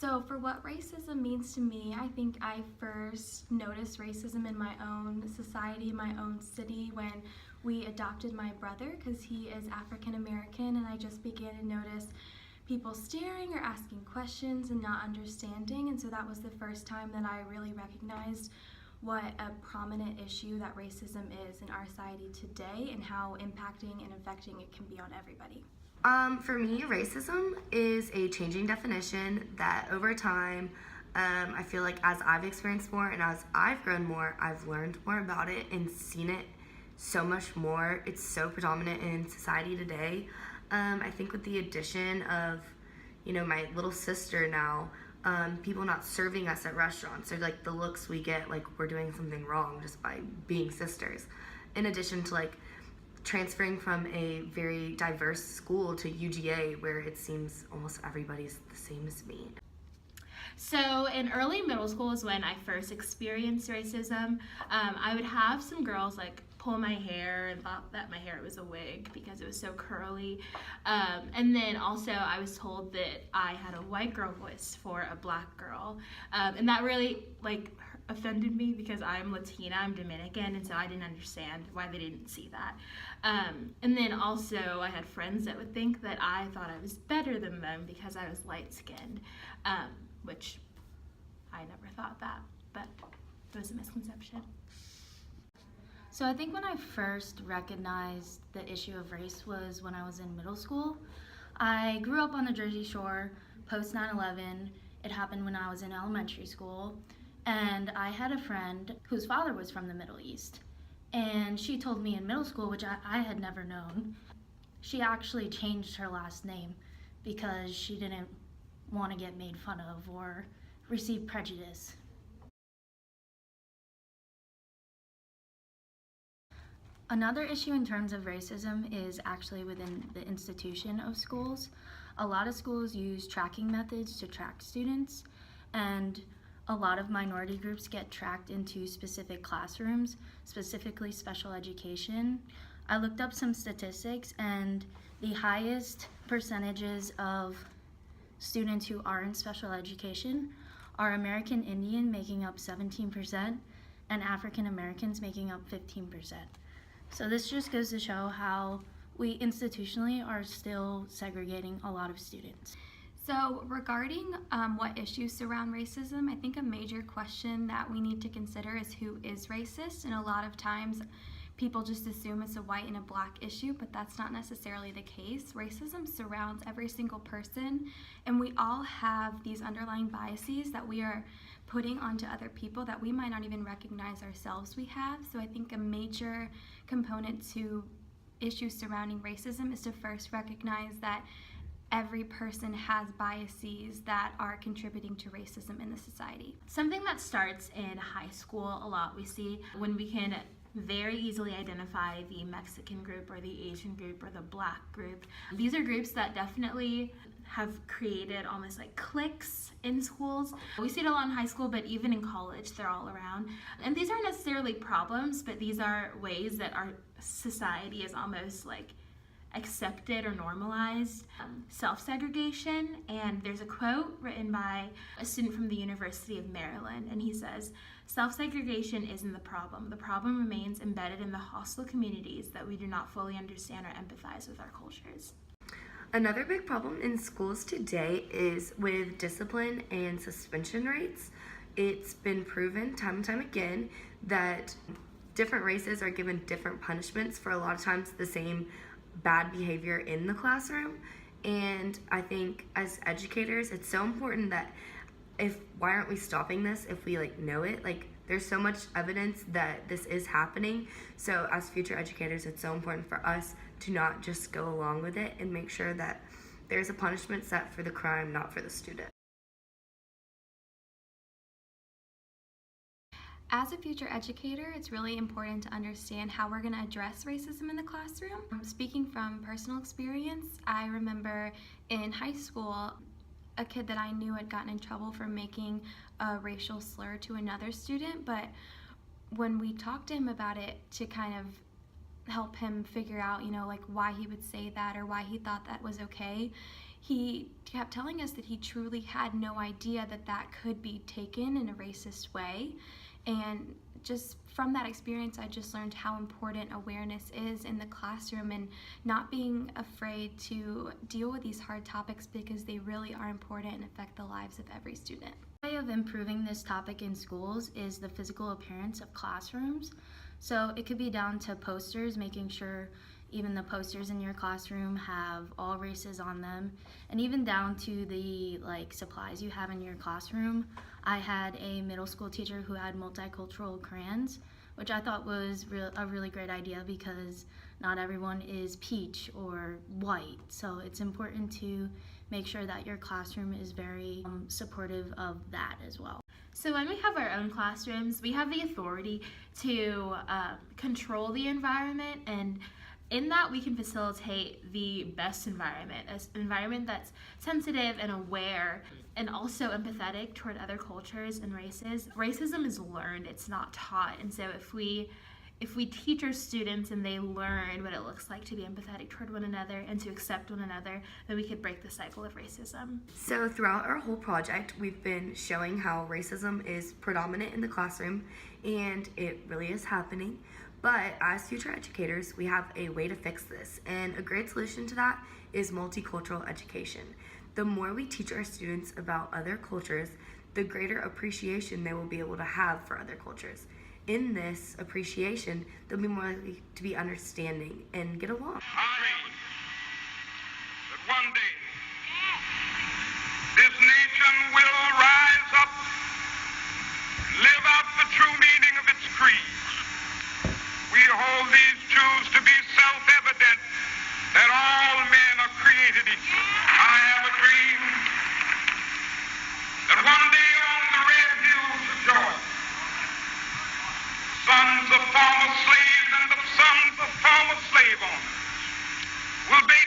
So for what racism means to me, I think I first noticed racism in my own society, my own city, when we adopted my brother because he is African American, and I just began to notice people staring or asking questions and not understanding. And so that was the first time that I really recognized what a prominent issue that racism is in our society today and how impacting and affecting it can be on everybody. For me, racism is a changing definition that over time, I feel like as I've experienced more and as I've grown more, I've learned more about it and seen it so much more. It's so predominant in society today. I think with the addition of, my little sister now, people not serving us at restaurants, or like the looks we get like we're doing something wrong just by being sisters. In addition to like transferring from a very diverse school to UGA where it seems almost everybody's the same as me. So in early middle school is when I first experienced racism. I would have some girls like pull my hair and thought that my hair was a wig because it was so curly. And then also I was told that I had a white girl voice for a black girl. And that really offended me because I'm Latina, I'm Dominican, and so I didn't understand why they didn't see that. And then also I had friends that would think that I thought I was better than them because I was light-skinned, which I never thought that, but it was a misconception. So I think when I first recognized the issue of race was when I was in middle school. I grew up on the Jersey Shore post 9/11. It happened when I was in elementary school. And I had a friend whose father was from the Middle East. And she told me in middle school, which I had never known, she actually changed her last name because she didn't want to get made fun of or receive prejudice. Another issue in terms of racism is actually within the institution of schools. A lot of schools use tracking methods to track students, and a lot of minority groups get tracked into specific classrooms, specifically special education. I looked up some statistics, and the highest percentages of students who are in special education are American Indian, making up 17%, and African Americans making up 15%. So this just goes to show how we institutionally are still segregating a lot of students. So regarding what issues surround racism, I think a major question that we need to consider is who is racist. And a lot of times people just assume it's a white and a black issue, but that's not necessarily the case. Racism surrounds every single person, and we all have these underlying biases that we are putting onto other people that we might not even recognize ourselves we have. So I think a major component to issues surrounding racism is to first recognize that every person has biases that are contributing to racism in the society. Something that starts in high school a lot we see when we can very easily identify the Mexican group or the Asian group or the black group. These are groups that definitely have created almost like cliques in schools. We see it a lot in high school, but even in college, they're all around. And these aren't necessarily problems, but these are ways that our society is almost like accepted or normalized self-segregation. And there's a quote written by a student from the University of Maryland, and he says, "Self-segregation isn't the problem. The problem remains embedded in the hostile communities that we do not fully understand or empathize with our cultures." Another big problem in schools today is with discipline and suspension rates. It's been proven time and time again that different races are given different punishments for a lot of times the same bad behavior in the classroom. And I think as educators, it's so important that why aren't we stopping this if we know it? There's so much evidence that this is happening. So as future educators, it's so important for us to not just go along with it and make sure that there's a punishment set for the crime, not for the student. As a future educator, it's really important to understand how we're going to address racism in the classroom. Speaking from personal experience, I remember in high school, a kid that I knew had gotten in trouble for making a racial slur to another student, but when we talked to him about it to kind of help him figure out, like why he would say that or why he thought that was okay. He kept telling us that he truly had no idea that that could be taken in a racist way. And just from that experience, I just learned how important awareness is in the classroom and not being afraid to deal with these hard topics because they really are important and affect the lives of every student. A way of improving this topic in schools is the physical appearance of classrooms. So it could be down to posters, making sure even the posters in your classroom have all races on them, and even down to the supplies you have in your classroom. I had a middle school teacher who had multicultural crayons, which I thought was a really great idea because not everyone is peach or white. So it's important to make sure that your classroom is very supportive of that as well. So when we have our own classrooms, we have the authority to control the environment, and in that we can facilitate the best environment, an environment that's sensitive and aware and also empathetic toward other cultures and races. Racism is learned, it's not taught, and so if we teach our students and they learn what it looks like to be empathetic toward one another and to accept one another, then we could break the cycle of racism. So throughout our whole project, we've been showing how racism is predominant in the classroom, and it really is happening. But as future educators, we have a way to fix this, and a great solution to that is multicultural education. The more we teach our students about other cultures, the greater appreciation they will be able to have for other cultures. In this appreciation, they'll be more likely to be understanding and get along. I dream that one day this nation will rise up, live out the true meaning of its creed. We hold these truths to be self-evident, that all men are created equal. I have a dream that one day on the red hills of Georgia, sons of former slaves and the sons of former slave owners will be